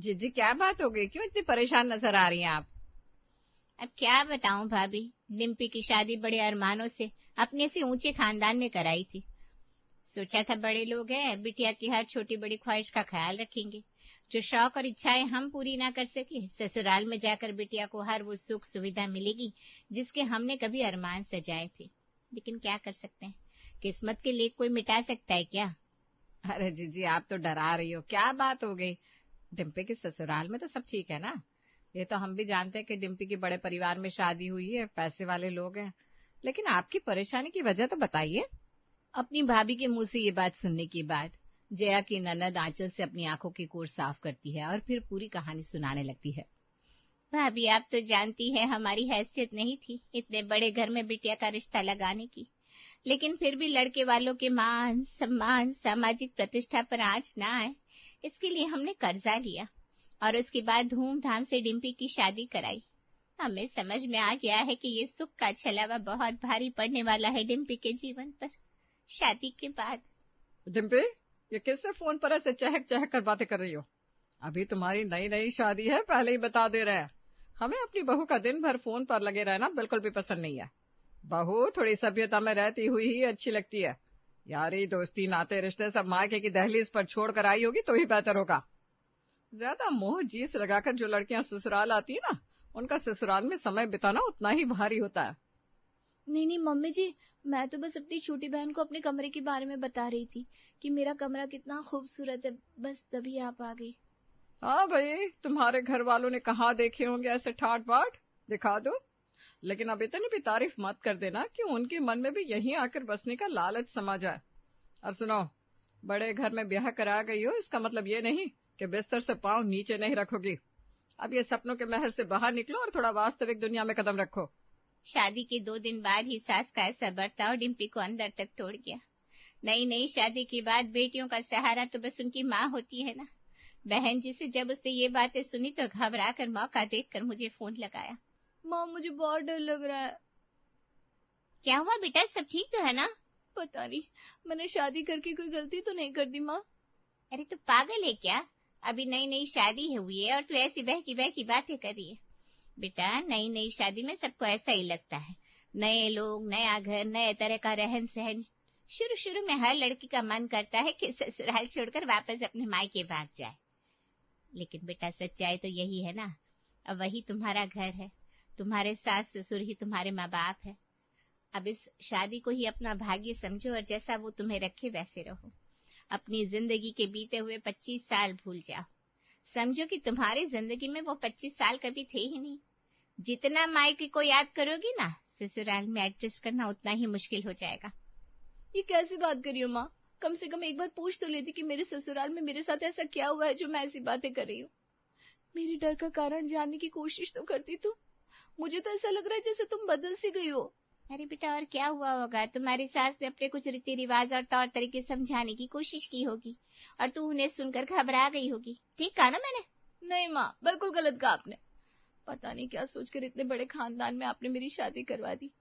जी क्या बात हो गई? क्यों इतनी परेशान नजर आ रही हैं आप? अब क्या बताऊं भाभी, डिम्पी की शादी बड़े अरमानों से अपने से ऊंचे खानदान में कराई थी। सोचा था बड़े लोग हैं, बिटिया की हर छोटी बड़ी ख्वाहिश का ख्याल रखेंगे। जो शौक और इच्छाएं हम पूरी ना कर सके, ससुराल में जाकर बिटिया को हर वो सुख सुविधा मिलेगी जिसके हमने कभी अरमान सजाए थे। लेकिन क्या कर सकते हैं, किस्मत के लेख कोई मिटा सकता है क्या? अरे जी आप तो डरा रही हो। क्या बात हो गई? डिम्पी के ससुराल में तो सब ठीक है ना? ये तो हम भी जानते हैं कि डिम्पी की बड़े परिवार में शादी हुई है, पैसे वाले लोग हैं। लेकिन आपकी परेशानी की वजह तो बताइए। अपनी भाभी के मुंह से ये बात सुनने के बाद जया की ननद आंचल से अपनी आंखों की कोर साफ करती है और फिर पूरी कहानी सुनाने लगती है। भाभी आप तो जानती है हमारी हैसियत नहीं थी इतने बड़े घर में बिटिया का रिश्ता लगाने की। लेकिन फिर भी लड़के वालों के मान सम्मान सामाजिक प्रतिष्ठा पर आंच ना आए, इसके लिए हमने कर्जा लिया और उसके बाद धूमधाम से डिम्पी की शादी कराई। हमें समझ में आ गया है कि ये सुख का छलावा बहुत भारी पड़ने वाला है डिम्पी के जीवन पर शादी के बाद। डिम्पी, ये किससे फोन पर ऐसे चहक चहक कर बातें कर रही हो? अभी तुम्हारी नई नई शादी है, पहले ही बता दे रहे हैं। हमें अपनी बहू का दिन भर फोन पर लगे रहना बिल्कुल भी पसंद नहीं है। बहू थोड़ी सभ्यता में रहती हुई ही अच्छी लगती है। यारी दोस्ती नाते रिश्ते सब मायके की दहलीज पर छोड़ कर आई होगी तो ही बेहतर होगा। ज्यादा मोह जीस लगाकर जो लड़कियां ससुराल आती है ना, उनका ससुराल में समय बिताना उतना ही भारी होता है। नहीं नहीं मम्मी जी, मैं तो बस अपनी छोटी बहन को अपने कमरे के बारे में बता रही थी कि मेरा कमरा कितना खूबसूरत है, बस तभी आप आ गई। हाँ भाई, तुम्हारे घर वालों ने कहाँ देखे होंगे ऐसे ठाट बाट। दिखा दो। लेकिन अब इतनी भी तारीफ मत कर देना कि उनके मन में भी यहीं आकर बसने का लालच समा जाए। और सुनो, बड़े घर में ब्याह करा गई हो इसका मतलब ये नहीं कि बिस्तर से पांव नीचे नहीं रखोगी। अब ये सपनों के महल से बाहर निकलो और थोड़ा वास्तविक दुनिया में कदम रखो। शादी के 2 दिन बाद ही सास का ऐसा बर्ताव डिम्पी को अंदर तक तोड़ गया। नई नई शादी के बाद बेटियों का सहारा तो बस उनकी माँ होती है ना। बहन जी से जब उसने ये बातें सुनी तो घबरा कर मौका देखकर मुझे फोन लगाया। माँ मुझे बहुत डर लग रहा है। क्या हुआ बेटा, सब ठीक तो है ना? पता नहीं, मैंने शादी करके कोई गलती तो नहीं कर दी माँ? अरे तू पागल है क्या? अभी नई नई शादी हुई है और तू ऐसी बहकी बातें कर रही है। बेटा नई नई शादी में सबको ऐसा ही लगता है। नए लोग, नया घर, नए तरह का रहन सहन। शुरू शुरू में हर लड़की का मन करता है कि ससुराल छोड़कर वापस अपने मायके भाग जाए। लेकिन बेटा सच्चाई तो यही है ना, अब वही तुम्हारा घर है, तुम्हारे सास ससुर ही तुम्हारे माँ बाप है। अब इस शादी को ही अपना भाग्य समझो और जैसा वो तुम्हें रखे वैसे रहो। अपनी जिंदगी के बीते हुए 25 साल भूल जाओ। समझो कि तुम्हारी जिंदगी में वो 25 साल कभी थे ही नहीं। जितना मायके को याद करोगी ना, ससुराल में एडजस्ट करना उतना ही मुश्किल हो जाएगा। ये कैसी बात कर रही हो माँ? कम से कम एक बार पूछ तो लेती कि मेरे ससुराल में मेरे साथ ऐसा क्या हुआ है जो मैं ऐसी बातें कर रही हूँ। मेरे डर का कारण जानने की कोशिश तो करती तू। मुझे तो ऐसा लग रहा है जैसे तुम बदल सी गई हो। अरे बेटा और क्या हुआ होगा, तुम्हारी सास ने अपने कुछ रीति रिवाज और तौर तरीके समझाने की कोशिश की होगी और तू उन्हें सुनकर घबरा गई होगी। ठीक कहा ना मैंने? नहीं माँ, बिल्कुल गलत कहा आपने। पता नहीं क्या सोचकर इतने बड़े खानदान में आपने मेरी शादी करवा दी।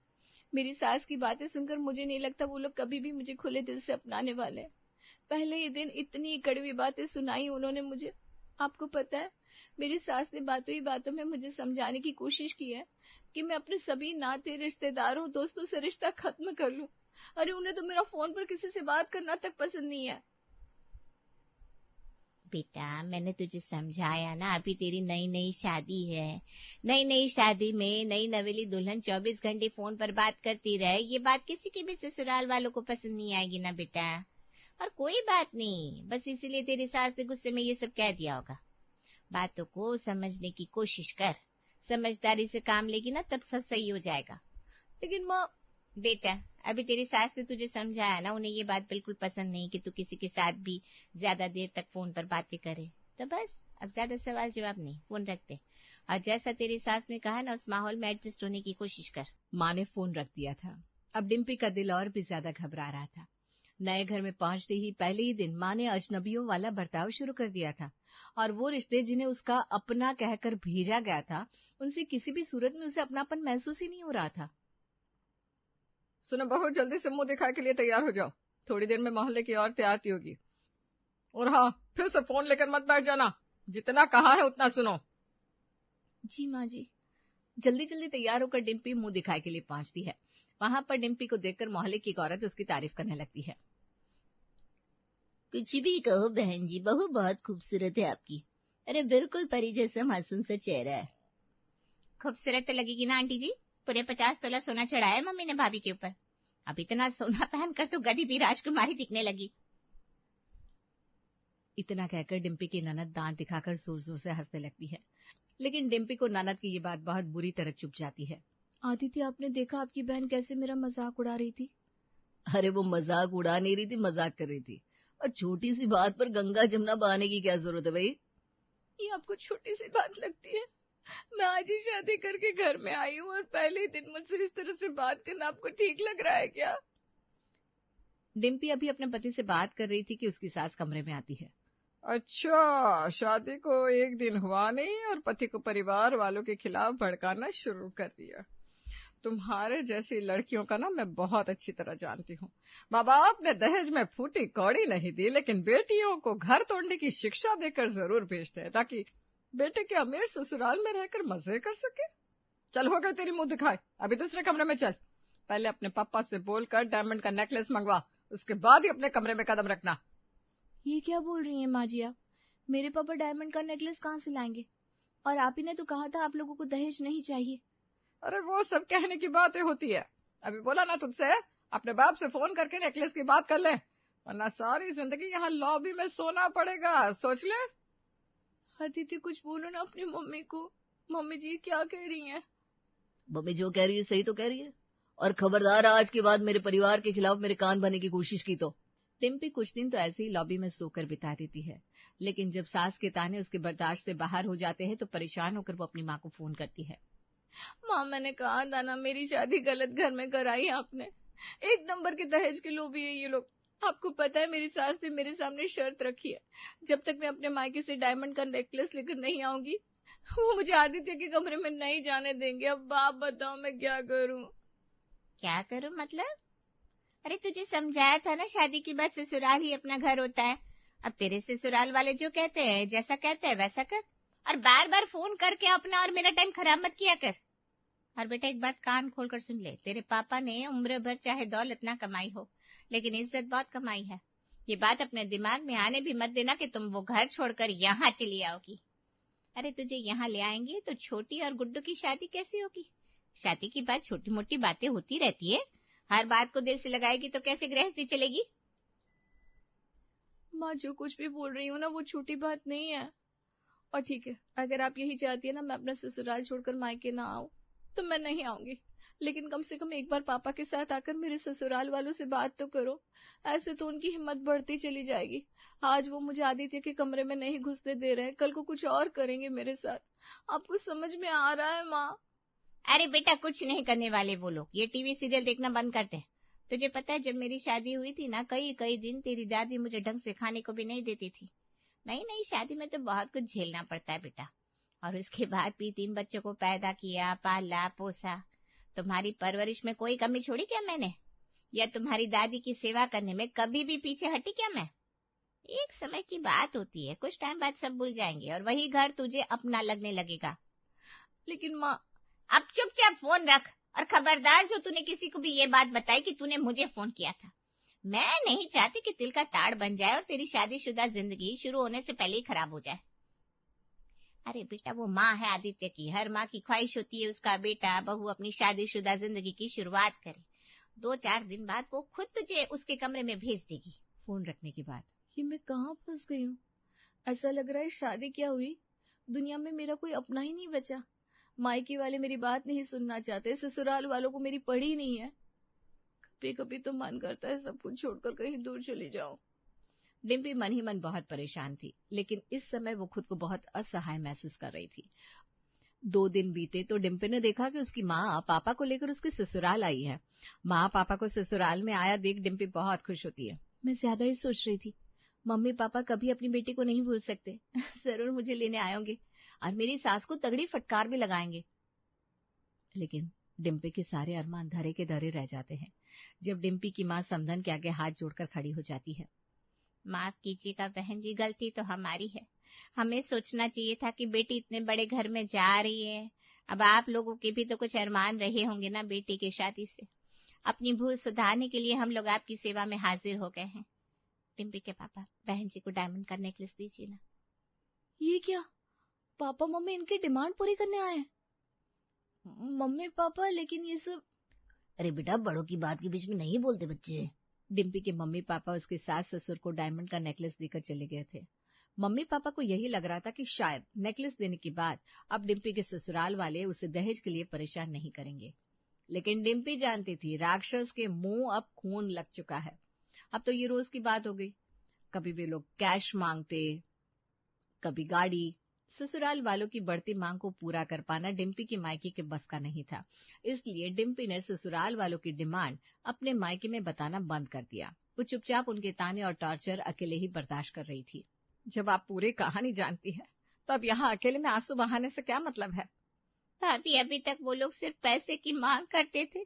मेरी सास की बातें सुनकर मुझे नहीं लगता वो लोग कभी भी मुझे खुले दिल से अपनाने वाले हैं। पहले ही दिन इतनी कड़वी बातें सुनाई उन्होंने मुझे। आपको पता है, मेरी सास ने बातों ही बातों में मुझे समझाने की कोशिश की है कि मैं अपने सभी नाते रिश्तेदारों दोस्तों से रिश्ता खत्म कर लूं। अरे उन्हें तो मेरा फोन पर किसी से बात करना तक पसंद नहीं है। बेटा मैंने तुझे समझाया ना, अभी तेरी नई नई शादी है। नई नई शादी में नई नवेली दुल्हन 24 घंटे फोन पर बात करती रहे, ये बात किसी के भी ससुराल वालों को पसंद नहीं आएगी ना बेटा। और कोई बात नहीं, बस इसीलिए तेरी सास ने गुस्से में ये सब कह दिया होगा। बातों को समझने की कोशिश कर, समझदारी से काम लेगी ना तब सब सही हो जाएगा। लेकिन माँ, बेटा अभी तेरी सास ने तुझे समझाया ना, उन्हें ये बात बिल्कुल पसंद नहीं कि तू किसी के साथ भी ज्यादा देर तक फोन पर बातें करे। तो बस अब ज्यादा सवाल जवाब नहीं, फोन रख दे और जैसा तेरी सास ने कहा ना उस माहौल में एडजस्ट होने की कोशिश कर। माँ ने फोन रख दिया था। अब डिम्पी का दिल और भी ज्यादा घबरा रहा था। नए घर में पहुंचते ही पहले ही दिन माँ ने अजनबियों वाला बर्ताव शुरू कर दिया था और वो रिश्ते जिन्हें उसका अपना कहकर भेजा गया था, उनसे किसी भी सूरत में उसे अपनापन महसूस ही नहीं हो रहा था। सुनो बहू, जल्दी से मुंह दिखाने के लिए तैयार हो जाओ, थोड़ी देर में मोहल्ले की औरतें आती होगी। और हाँ, फिर से फोन लेकर मत बैठ जाना, जितना कहा है उतना सुनो। जी माँ जी। जल्दी जल्दी तैयार होकर डिम्पी मुंह दिखाए के लिए पहुंचती है। वहां पर डिम्पी को देखकर मोहल्ले की एक औरत उसकी तारीफ करने लगती है। कुछ भी कहो बहन जी, बहू बहुत खूबसूरत है आपकी। अरे बिल्कुल परी जैसा मासूम सा चेहरा है। खूबसूरत तो लगेगी ना आंटी जी, पूरे 50 तोला सोना चढ़ाया मम्मी ने भाभी के ऊपर। अब इतना सोना पहनकर तो गधी भी राजकुमारी दिखने लगी। इतना कहकर डिम्पी की ननद दांत दिखाकर जोर जोर से हंसने लगती है, लेकिन डिम्पी को ननद की ये बात बहुत बुरी तरह चुभ जाती है। आदित्य, आपने देखा आपकी बहन कैसे मेरा मजाक उड़ा रही थी? अरे वो मजाक उड़ा नहीं रही थी, मजाक कर रही थी। और छोटी सी बात पर गंगा जमुना बहाने की क्या जरूरत है भाई? ये आपको छोटी सी बात लगती है? मैं आज ही शादी करके घर में आई हूँ और पहले दिन मुझसे इस तरह से बात करना आपको ठीक लग रहा है क्या? डिम्पी अभी अपने पति से बात कर रही थी कि उसकी सास कमरे में आती है। अच्छा, शादी को एक दिन हुआ नहीं और पति को परिवार वालों के खिलाफ भड़काना शुरू कर दिया। तुम्हारे जैसी लड़कियों का ना मैं बहुत अच्छी तरह जानती हूँ। माँ बाप ने दहेज में फूटी कौड़ी नहीं दी, लेकिन बेटियों को घर तोड़ने की शिक्षा देकर जरूर भेजते हैं, ताकि बेटे के अमीर ससुराल में रहकर मजे कर सके। चल, हो गई तेरी मुंह दिखाए, अभी दूसरे कमरे में चल। पहले अपने पापा से बोलकर डायमंड का नेकलेस मंगवा, उसके बाद ही अपने कमरे में कदम रखना। ये क्या बोल रही हैं माँ जी आप? मेरे पापा डायमंड का नेकलेस कहाँ से लाएंगे? और आप ही ने तो कहा था आप लोगों को दहेज नहीं चाहिए। अरे वो सब कहने की बातें होती है। अभी बोला ना तुझसे, अपने बाप से फोन करके नेकलेस की बात कर ले, वरना सारी जिंदगी यहाँ लॉबी में सोना पड़ेगा, सोच ले। अदिति, कुछ बोलो ना अपनी मम्मी को। मम्मी जी क्या कह रही हैं? मम्मी जो कह रही है सही तो कह रही है, और खबरदार आज के बाद मेरे परिवार के खिलाफ मेरे कान भरने की कोशिश की तो। डिम्पी कुछ दिन तो ऐसे ही लॉबी में सोकर बिता देती है, लेकिन जब सास के ताने उसके बर्दाश्त से बाहर हो जाते हैं तो परेशान होकर वो अपनी माँ को फोन करती है। माँ, मैंने कहा था ना, मेरी शादी गलत घर में कराई आपने। एक नंबर के दहेज के लोभी है ये लोग। आपको पता है मेरी सास ने मेरे सामने शर्त रखी है, जब तक मैं अपने मायके से डायमंड का नेकलेस लेकर नहीं आऊंगी वो मुझे आदित्य के कमरे में नहीं जाने देंगे। अब आप बताओ मैं क्या करूं? क्या करूं मतलब? अरे तुझे समझाया था ना, शादी के बाद ससुराल ही अपना घर होता है। अब तेरे ससुराल वाले जो कहते हैं, जैसा कहते हैं वैसा कर, और बार बार फोन करके अपना और मेरा टाइम खराब मत किया कर। और बेटा एक बात कान खोलकर सुन ले, तेरे पापा ने उम्र भर चाहे दौलत ना कमाई हो, लेकिन इज्जत बहुत कमाई है। ये बात अपने दिमाग में आने भी मत देना कि तुम वो घर छोड़कर यहाँ चली आओगी। अरे तुझे यहाँ ले आएंगे तो छोटी और गुड्डू की शादी कैसी होगी? शादी की बात छोटी मोटी बातें होती रहती है, हर बात को दिल से लगाएगी तो कैसे गृहस्थी चलेगी? माँ, जो कुछ भी बोल रही हूँ ना वो छोटी बात नहीं है। और ठीक है, अगर आप यही चाहती है ना मैं अपना ससुराल छोड़कर मायके ना आऊं, तो मैं नहीं आऊंगी। लेकिन कम से कम एक बार पापा के साथ आकर मेरे ससुराल वालों से बात तो करो। ऐसे तो उनकी हिम्मत बढ़ती चली जाएगी। आज वो मुझे आदित्य के कमरे में नहीं घुसने दे रहे हैं, कल को कुछ और करेंगे मेरे साथ। आपको समझ में आ रहा है माँ? अरे बेटा कुछ नहीं करने वाले वो लोग, ये टीवी सीरियल देखना बंद करते हैं। तुझे पता है जब मेरी शादी हुई थी ना, कई कई दिन तेरी दादी मुझे ढंग से खाने को भी नहीं देती थी। नई शादी में तो बहुत कुछ झेलना पड़ता है बेटा। और उसके बाद भी 3 बच्चों को पैदा किया, पाला पोसा। तुम्हारी परवरिश में कोई कमी छोड़ी क्या मैंने? या तुम्हारी दादी की सेवा करने में कभी भी पीछे हटी क्या मैं? एक समय की बात होती है, कुछ टाइम बाद सब भूल जाएंगे और वही घर तुझे अपना लगने लगेगा। लेकिन माँ, अब चुपचाप फोन रख, और खबरदार जो तूने किसी को भी ये बात बताई कि तूने मुझे फोन किया था। मैं नहीं चाहती कि तिल का ताड़ बन जाए और तेरी शादीशुदा जिंदगी शुरू होने से पहले ही खराब हो जाए। अरे बेटा वो माँ है आदित्य की, हर माँ की ख्वाहिश होती है उसका बेटा बहू अपनी शादीशुदा जिंदगी की शुरुआत करे। 2-4 दिन बाद वो खुद तुझे उसके कमरे में भेज देगी। फोन रखने के बाद ये मैं कहाँ फंस गई हूँ? ऐसा लग रहा है शादी क्या हुई, दुनिया में मेरा कोई अपना ही नहीं बचा। मायके वाले मेरी बात नहीं सुनना चाहते, ससुराल वालों को मेरी पड़ी नहीं है। कभी कभी तो मन करता है सब कुछ छोड़कर कहीं दूर चली जाऊं। डिम्पी मन ही मन बहुत परेशान थी, लेकिन इस समय वो खुद को बहुत असहाय महसूस कर रही थी। 2 दिन बीते तो डिम्पी ने देखा कि उसकी माँ पापा को लेकर उसके ससुराल आई है। माँ पापा को ससुराल में आया देख डिम्पी बहुत खुश होती है। मैं ज्यादा ही सोच रही थी, मम्मी पापा कभी अपनी बेटी को नहीं भूल सकते। जरूर मुझे लेने आएंगे और मेरी सास को तगड़ी फटकार भी लगाएंगे। लेकिन डिम्पी के सारे अरमान धरे के धरे रह जाते हैं जब डिम्पी की माँ समधन के आगे हाथ जोड़कर खड़ी हो जाती है। माफ कीजिएगा बहन जी, गलती तो हमारी है। हमें सोचना चाहिए था कि बेटी इतने बड़े घर में जा रही है। अब आप लोगों के भी तो कुछ अरमान रहे होंगे ना बेटी की शादी से। अपनी भूल सुधारने के लिए हम लोग आपकी सेवा में हाजिर हो गए हैं। डिम्पी के पापा, बहन जी को डायमंड का नेकलेस दीजिए ना। ये क्या? पापा मम्मी इनकी डिमांड पूरी करने आए हैं? मम्मी पापा, लेकिन ये सब। अरे बेटा, बड़ों की बात के बीच में नहीं बोलते बच्चे। डिम्पी के मम्मी पापा उसके सास ससुर को डायमंड का नेकलेस देकर चले गए थे। मम्मी पापा को यही लग रहा था कि शायद नेकलेस देने के बाद अब डिम्पी के ससुराल वाले उसे दहेज के लिए परेशान नहीं करेंगे। लेकिन डिम्पी जानती थी राक्षस के मुंह अब खून लग चुका है। अब तो ये रोज की बात हो गई। कभी वे लोग कैश मांगते, कभी गाड़ी। ससुराल वालों की बढ़ती मांग को पूरा कर पाना डिम्पी की मायके के बस का नहीं था। इसलिए डिम्पी ने ससुराल वालों की डिमांड अपने मायके में बताना बंद कर दिया। वो चुपचाप उनके ताने और टॉर्चर अकेले ही बर्दाश्त कर रही थी। जब आप पूरी कहानी जानती है तो अब यहाँ अकेले में आंसू बहाने से क्या मतलब है? भाभी, अभी तक वो लोग सिर्फ पैसे की मांग करते थे,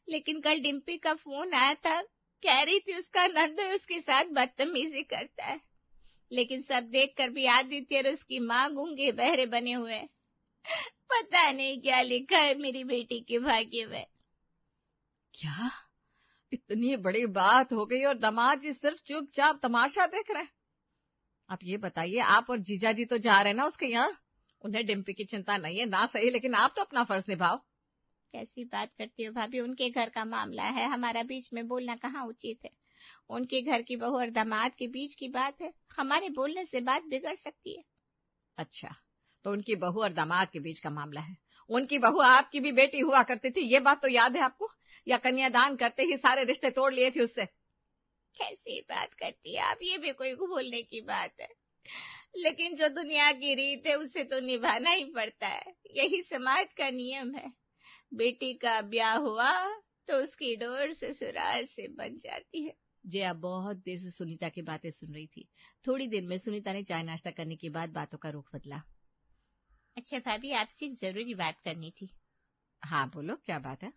लेकिन कल डिम्पी का फोन आया था, कह रही थी उसका नंदू उसके साथ बदतमीजी करता है। लेकिन सब देखकर भी आदित्य और उसकी मां गूंगे बहरे बने हुए हैं। पता नहीं क्या लिखा है मेरी बेटी के भाग्य में। क्या इतनी बड़ी बात हो गई और दामाद जी सिर्फ चुपचाप तमाशा देख रहे हैं? आप ये बताइए, आप और जीजा जी तो जा रहे हैं ना उसके यहाँ? उन्हें डिम्पी की चिंता नहीं है ना सही, लेकिन आप तो अपना फर्ज निभाओ। कैसी बात करती हो भाभी, उनके घर का मामला है, हमारा बीच में बोलना कहाँ उचित है। उनके घर की बहू और दामाद के बीच की बात है, हमारे बोलने से बात बिगड़ सकती है। अच्छा, तो उनकी बहू और दामाद के बीच का मामला है। उनकी बहू आपकी भी बेटी हुआ करती थी, ये बात तो याद है आपको? या कन्यादान करते ही सारे रिश्ते तोड़ लिए थे उससे? कैसी बात करती है आप, ये भी कोई बोलने की बात है? लेकिन जो दुनिया की रीत है उसे तो निभाना ही पड़ता है, यही समाज का नियम है। बेटी का ब्याह हुआ तो उसकी डोर ससुराल से बन जाती है। जया बहुत देर से सुनीता की बातें सुन रही थी। थोड़ी देर में सुनीता ने चाय नाश्ता करने के बाद बातों का रुख बदला। अच्छा भाभी, आपसे एक जरूरी बात करनी थी। हाँ बोलो, क्या बात है?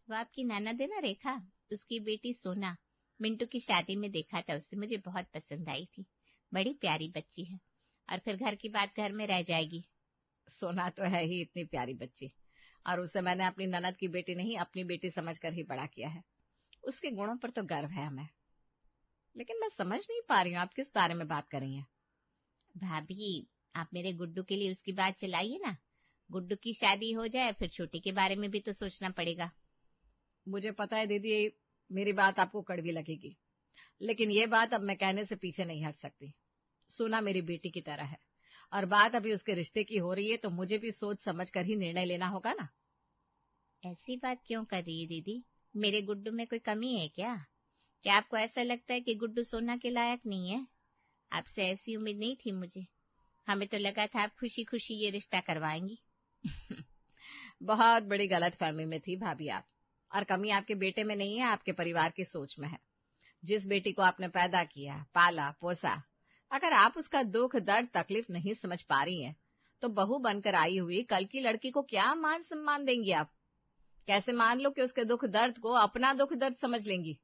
वो आपकी ननद है ना रेखा, उसकी बेटी सोना, मिंटू की शादी में देखा था उससे, मुझे बहुत पसंद आई थी। बड़ी प्यारी बच्ची है, और फिर घर की बात घर में रह जाएगी। सोना तो है ही इतनी प्यारी बच्ची, और उसे मैंने अपनी ननद की बेटी नहीं अपनी बेटी समझकर ही बड़ा किया है। उसके गुणों पर तो गर्व है हमें। लेकिन मैं समझ नहीं पा रही हूँ आप किस बारे में बात कर रही हैं? भाभी, आप मेरे गुड्डू के लिए उसकी बात चलाइए ना। गुड्डू की शादी हो जाए फिर छोटी के बारे में भी तो सोचना पड़ेगा। मुझे पता है दीदी, मेरी बात आपको कड़वी लगेगी, लेकिन ये बात अब मैं कहने से पीछे नहीं हट सकती। सोना मेरी बेटी की तरह है, और बात अभी उसके रिश्ते की हो रही है, तो मुझे भी सोच समझ कर ही निर्णय लेना होगा ना। ऐसी बात क्यों कर रही है दीदी? मेरे गुड्डू में कोई कमी है क्या? क्या आपको ऐसा लगता है कि गुड्डू सोना के लायक नहीं है? आपसे ऐसी उम्मीद नहीं थी मुझे। हमें तो लगा था आप खुशी खुशी ये रिश्ता करवाएंगी। बहुत बड़ी गलतफहमी में थी भाभी आप, और कमी आपके बेटे में नहीं है, आपके परिवार की सोच में है। जिस बेटी को आपने पैदा किया, पाला, पोसा, अगर आप उसका दुख दर्द तकलीफ नहीं समझ पा रही हैं, तो बहू बनकर आई हुई कल की लड़की को क्या मान सम्मान देंगी आप? कैसे मान लो कि उसके दुख दर्द को अपना दुख दर्द समझ लेंगी?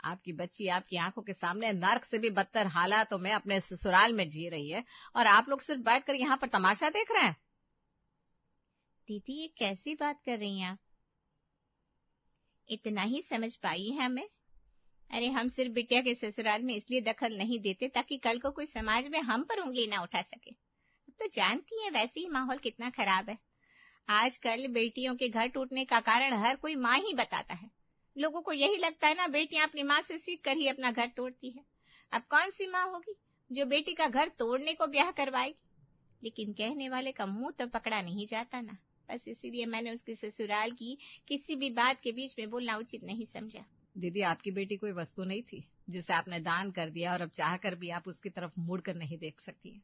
आपकी बच्ची आपकी आंखों के सामने नर्क से भी बदतर हालातों में अपने ससुराल में जी रही है, और आप लोग सिर्फ बैठकर यहाँ पर तमाशा देख रहे हैं। दीदी, ये कैसी बात कर रही हैं आप? इतना ही समझ पाई है हमें। अरे, हम सिर्फ बिटिया के ससुराल में इसलिए दखल नहीं देते ताकि कल को कोई समाज में हम पर उंगली ना उठा सके। अब तो जानती है वैसे ही माहौल कितना खराब है। आजकल बेटियों के घर टूटने का कारण हर कोई माँ ही बताता है। लोगों को यही लगता है ना, बेटियां अपनी माँ से सीख कर ही अपना घर तोड़ती है। अब कौन सी माँ होगी जो बेटी का घर तोड़ने को ब्याह करवाएगी? लेकिन कहने वाले का मुंह तो पकड़ा नहीं जाता ना। बस इसीलिए मैंने उसके ससुराल की किसी भी बात के बीच में बोलना उचित नहीं समझा। दीदी, आपकी बेटी कोई वस्तु नहीं थी जिसे आपने दान कर दिया, और अब चाहकर भी आप उसकी तरफ मुड़कर नहीं देख सकती हैं।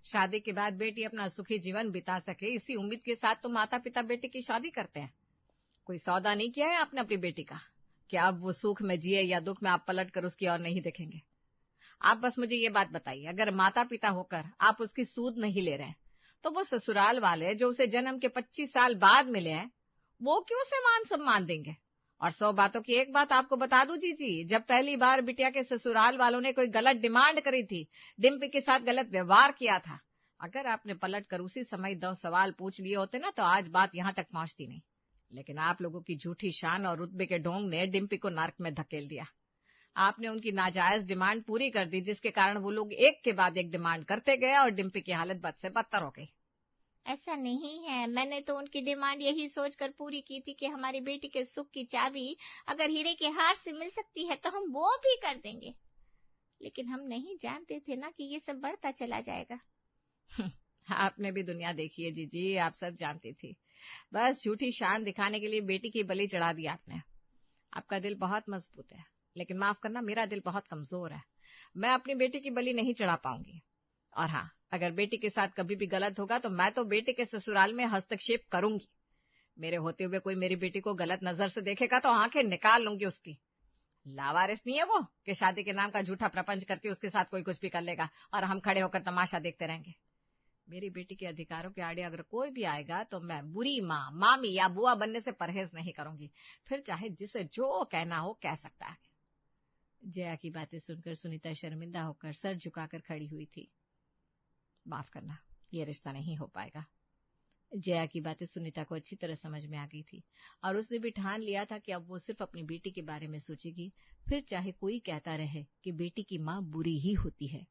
शादी के बाद बेटी अपना सुखी जीवन बिता सके, इसी उम्मीद के साथ तो माता पिता बेटी की शादी करते हैं। कोई सौदा नहीं किया है आपने अपनी बेटी का कि अब वो सुख में जिए या दुख में आप पलट कर उसकी ओर नहीं देखेंगे। आप बस मुझे ये बात बताइए, अगर माता पिता होकर आप उसकी सूद नहीं ले रहे हैं, तो वो ससुराल वाले जो उसे जन्म के 25 साल बाद मिले हैं, वो क्यों उसे मान सम्मान देंगे? और 100 बातों की एक बात आपको बता दूं जीजी, जब पहली बार बिटिया के ससुराल वालों ने कोई गलत डिमांड करी थी, डिम्पी के साथ गलत व्यवहार किया था, अगर आपने पलट कर उसी समय 2 सवाल पूछ लिए होते ना, तो आज बात यहां तक पहुंचती नहीं। लेकिन आप लोगों की झूठी शान और रुतबे के ढोंग ने डिम्पी को नर्क में धकेल दिया। आपने उनकी नाजायज डिमांड पूरी कर दी, जिसके कारण वो लोग एक के बाद एक डिमांड करते गए और डिम्पी की हालत बद से बदतर हो गई। ऐसा नहीं है, मैंने तो उनकी डिमांड यही सोचकर पूरी की थी कि हमारी बेटी के सुख की चाबी अगर हीरे के हार से मिल सकती है तो हम वो भी कर देंगे। लेकिन हम नहीं जानते थे ना कि ये सब बढ़ता चला जाएगा। आपने भी दुनिया देखी है जीजी, आप सब जानती थी। बस झूठी शान दिखाने के लिए बेटी की बलि चढ़ा दी आपने। आपका दिल बहुत मजबूत है, लेकिन माफ करना, मेरा दिल बहुत कमजोर है। मैं अपनी बेटी की बलि नहीं चढ़ा पाऊंगी। और हाँ, अगर बेटी के साथ कभी भी गलत होगा तो मैं तो बेटी के ससुराल में हस्तक्षेप करूंगी। मेरे होते हुए कोई मेरी बेटी को गलत नजर से देखेगा तो आंखें निकाल लूंगी उसकी। लावारिस नहीं है वो कि शादी के नाम का झूठा प्रपंच करके उसके साथ कोई कुछ भी कर लेगा और हम खड़े होकर तमाशा देखते रहेंगे। मेरी बेटी के अधिकारों के आड़े अगर कोई भी आएगा तो मैं बुरी माँ, मामी या बुआ बनने से परहेज नहीं करूंगी। फिर चाहे जिसे जो कहना हो कह सकता है। जया की बातें सुनकर सुनीता शर्मिंदा होकर सर झुकाकर खड़ी हुई थी। माफ करना, ये रिश्ता नहीं हो पाएगा। जया की बातें सुनीता को अच्छी तरह समझ में आ गई थी और उसने भी ठान लिया था कि अब वो सिर्फ अपनी बेटी के बारे में सोचेगी, फिर चाहे कोई कहता रहे कि बेटी की माँ बुरी ही होती है।